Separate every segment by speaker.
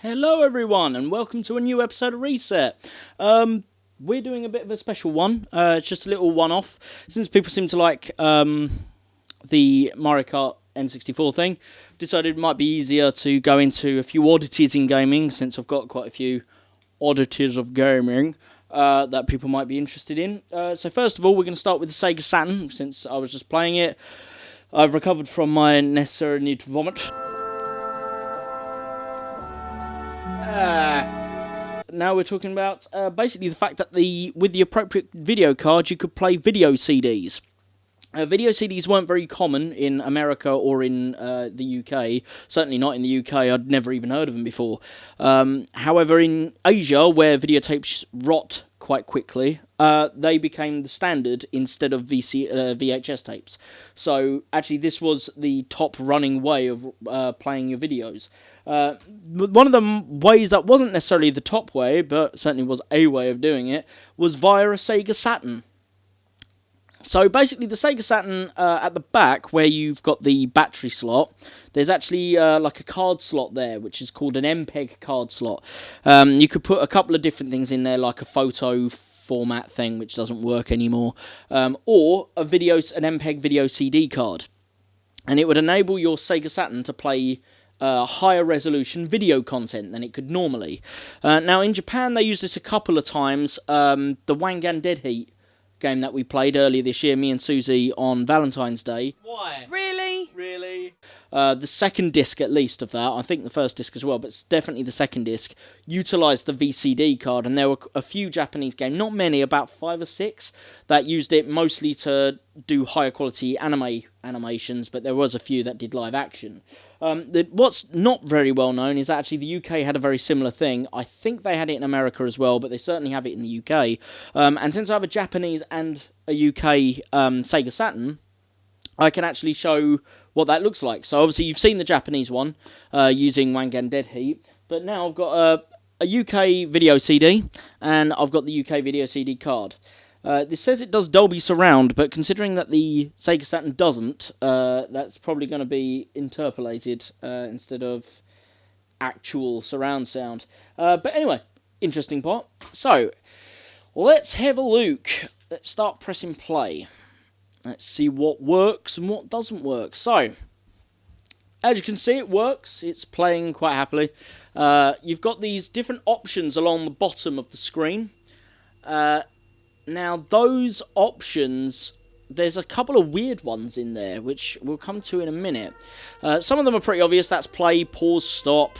Speaker 1: Hello everyone and welcome to a new episode of Reset. We're doing a bit of a special one, it's just a little one-off, since people seem to like the Mario Kart N64 thing. Decided it might be easier to go into a few oddities in gaming, since I've got quite a few oddities of gaming that people might be interested in. So first of all, we're going to start with the Sega Saturn, since I was just playing it. I've recovered from my necessary need to vomit. Now we're talking about basically the fact that with the appropriate video card you could play video CDs. Video CDs weren't very common in America or in the UK. Certainly not in the UK. I'd never even heard of them before. However, in Asia, where videotapes rot quite quickly, they became the standard instead of VHS tapes. So actually this was the top running way of playing your videos. One of the ways that wasn't necessarily the top way, but certainly was a way of doing it, was via a Sega Saturn. So basically the Sega Saturn, at the back where you've got the battery slot, there's actually like a card slot there, which is called an MPEG card slot. You could put a couple of different things in there, like a photo format thing, which doesn't work anymore, or an MPEG video CD card. And it would enable your Sega Saturn to play higher resolution video content than it could normally. Now in Japan they used this a couple of times. The Wangan Dead Heat game that we played earlier this year, me and Susie, on Valentine's Day.
Speaker 2: Why?
Speaker 1: Really? The second disc, at least, of that, I think the first disc as well, but it's definitely the second disc, utilised the VCD card, and there were a few Japanese games, not many, about 5 or 6, that used it mostly to do higher quality animations, but there was a few that did live action. What's not very well known is actually the UK had a very similar thing. I think they had it in America as well, but they certainly have it in the UK. And since I have a Japanese and a UK Sega Saturn, I can actually show what that looks like. So obviously you've seen the Japanese one using Wangan Dead Heat, but now I've got a UK video CD, and I've got the UK video CD card. This says it does Dolby Surround, but considering that the Sega Saturn doesn't, that's probably going to be interpolated instead of actual surround sound. But anyway, interesting part. So, let's have a look. Let's start pressing play. Let's see what works and what doesn't work. So, as you can see, it works. It's playing quite happily. You've got these different options along the bottom of the screen. Now, those options, there's a couple of weird ones in there, which we'll come to in a minute. Some of them are pretty obvious. That's play, pause, stop,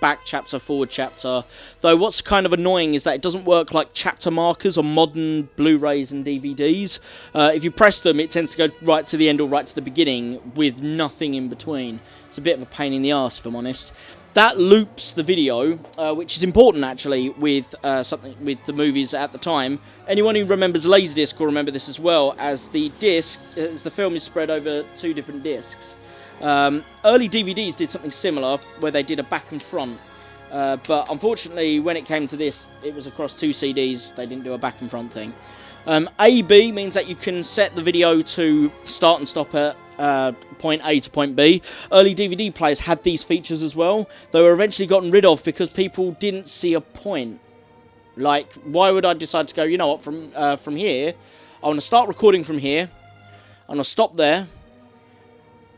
Speaker 1: back chapter, forward chapter. Though what's kind of annoying is that it doesn't work like chapter markers on modern Blu-rays and DVDs. If you press them, it tends to go right to the end or right to the beginning with nothing in between. It's a bit of a pain in the arse, if I'm honest. That loops the video, which is important actually with with the movies at the time. Anyone who remembers Laserdisc will remember this as well, as the film is spread over 2 different discs. Early DVDs did something similar, where they did a back and front, but unfortunately when it came to this, it was across 2 CDs. They didn't do a back and front thing. A-B means that you can set the video to start and stop at point A to point B. Early DVD players had these features as well. They were eventually gotten rid of because people didn't see a point. Like, why would I decide to go, you know what, from here, I want to start recording from here, I'm going to stop there,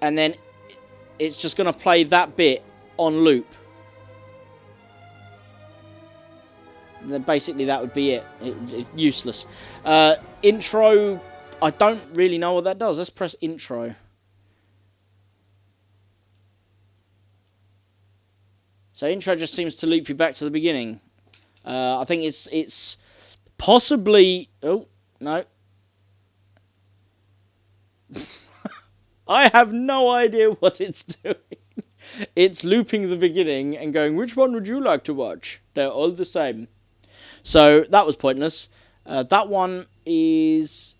Speaker 1: and then it's just going to play that bit on loop. And then basically that would be it. Useless. Intro, I don't really know what that does. Let's press intro. So intro just seems to loop you back to the beginning. I think it's possibly... Oh, no. I have no idea what it's doing. It's looping the beginning and going, which one would you like to watch? They're all the same. So that was pointless. That one is...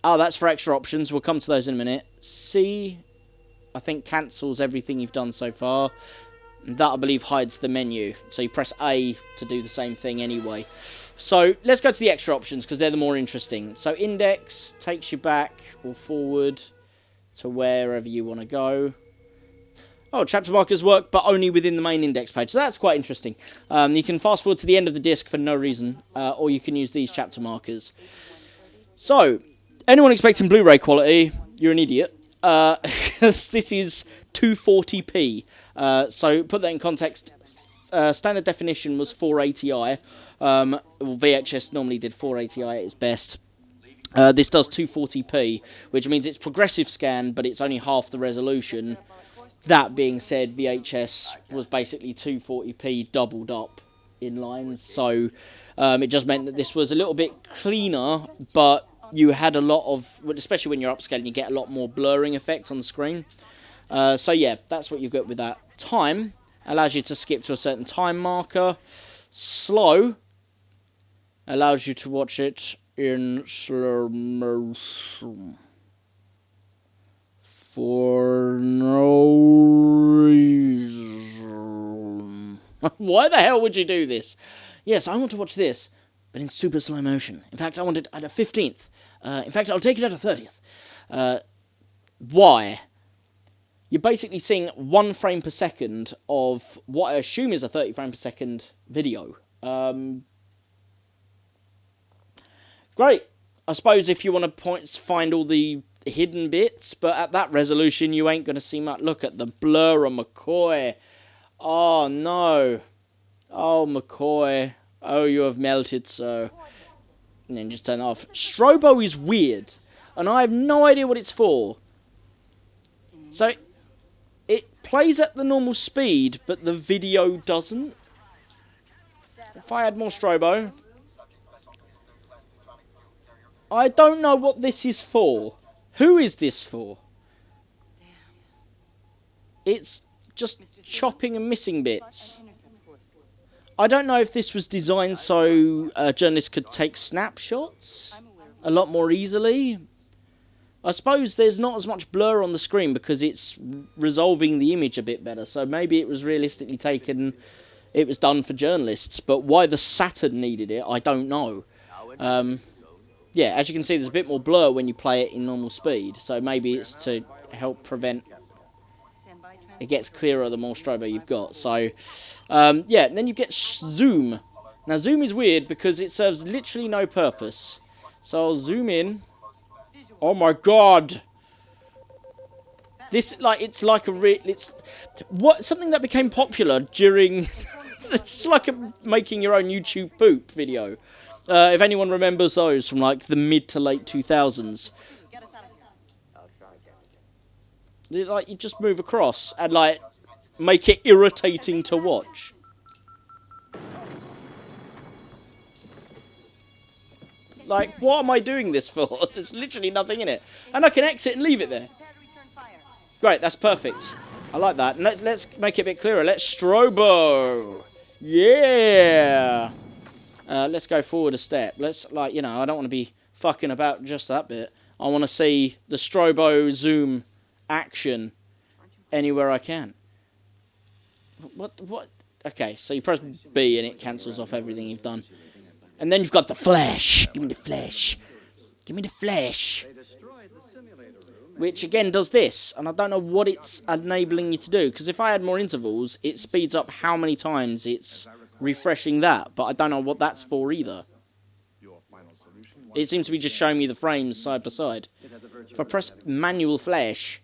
Speaker 1: Oh, that's for extra options. We'll come to those in a minute. C, I think, cancels everything you've done so far. That, I believe, hides the menu. So you press A to do the same thing anyway. So let's go to the extra options, because they're the more interesting. So index takes you back or forward to wherever you want to go. Oh, chapter markers work, but only within the main index page. So that's quite interesting. You can fast forward to the end of the disc for no reason, or you can use these chapter markers. So, anyone expecting Blu-ray quality, you're an idiot. Because this is 240p. So, put that in context. Standard definition was 480i. VHS normally did 480i at its best. This does 240p, which means it's progressive scan, but it's only half the resolution. That being said, VHS was basically 240p doubled up in lines, so it just meant that this was a little bit cleaner, but you had a lot of, especially when you're upscaling, you get a lot more blurring effect on the screen. So yeah, that's what you've got with that. Time allows you to skip to a certain time marker. Slow allows you to watch it in slow motion. For no reason. Why the hell would you do this? Yes, I want to watch this, but in super slow motion. In fact, I want it at a 15th. In fact, I'll take it at a 30th. Why? You're basically seeing 1 frame per second of what I assume is a 30 frame per second video. Great. I suppose if you want to find all the hidden bits, but at that resolution you ain't going to see much. Look at the blur on McCoy. Oh no. Oh McCoy. Oh, you have melted so. And then just turn it off. Strobo is weird, and I have no idea what it's for. So it plays at the normal speed, but the video doesn't. If I had more strobo. I don't know what this is for. Who is this for? It's just chopping and missing bits. I don't know if this was designed so journalists could take snapshots a lot more easily. I suppose there's not as much blur on the screen because it's resolving the image a bit better. So maybe it was realistically taken, it was done for journalists. But why the Saturn needed it, I don't know. Yeah, as you can see, there's a bit more blur when you play it in normal speed. So maybe it's to help prevent... It gets clearer the more strobo you've got. So, yeah, and then you get zoom. Now, zoom is weird because it serves literally no purpose. So I'll zoom in. Oh my god! This, like, it's like it's something that became popular during... It's like making your own YouTube poop video. If anyone remembers those from like the mid to late 2000s. Like, you just move across and like make it irritating to watch. Like, what am I doing this for? There's literally nothing in it. And I can exit and leave it there. Great, that's perfect. I like that. And let's make it a bit clearer. Let's strobo. Yeah. Let's go forward a step. Let's, like, you know, I don't want to be fucking about just that bit. I want to see the strobo zoom action anywhere I can. What? Okay, so you press B and it cancels off everything you've done. And then you've got the flash. Give me the flash. Give me the flash. Which, again, does this. And I don't know what it's enabling you to do. Because if I had more intervals, it speeds up how many times it's refreshing that, but I don't know what that's for either. It seems to be just showing me the frames side by side. If I press manual flash,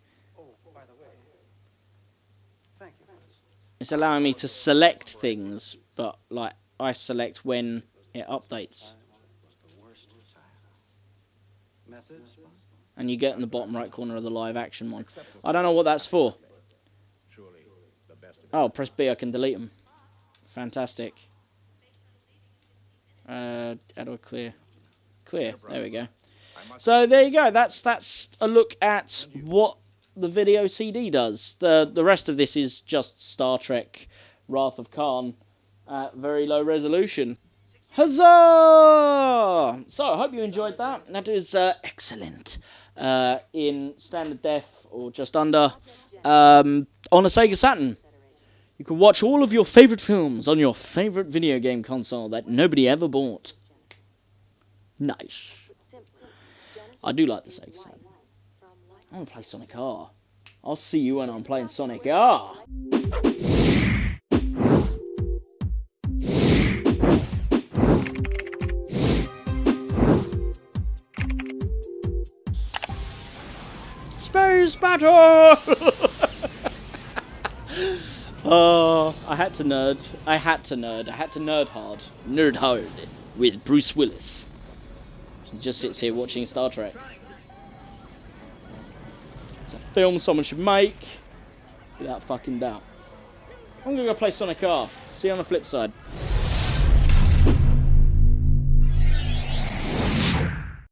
Speaker 1: it's allowing me to select things, but like I select when it updates. And you get in the bottom right corner of the live action one. I don't know what that's for. Oh, press B, I can delete them. Fantastic. How do I clear? Clear. There we go. So there you go. That's a look at what the video CD does. The rest of this is just Star Trek Wrath of Khan at very low resolution. Huzzah! So I hope you enjoyed that. That is excellent. In standard def or just under on a Sega Saturn. You can watch all of your favourite films on your favourite video game console that nobody ever bought. Nice. I do like the Sega Saturn. I want to play Sonic R. I'll see you when I'm playing Sonic R. Space battle! Oh, I had to nerd. I had to nerd hard. Nerd hard with Bruce Willis. He just sits here watching Star Trek. It's a film someone should make, without fucking doubt. I'm gonna go play Sonic R. See you on the flip side.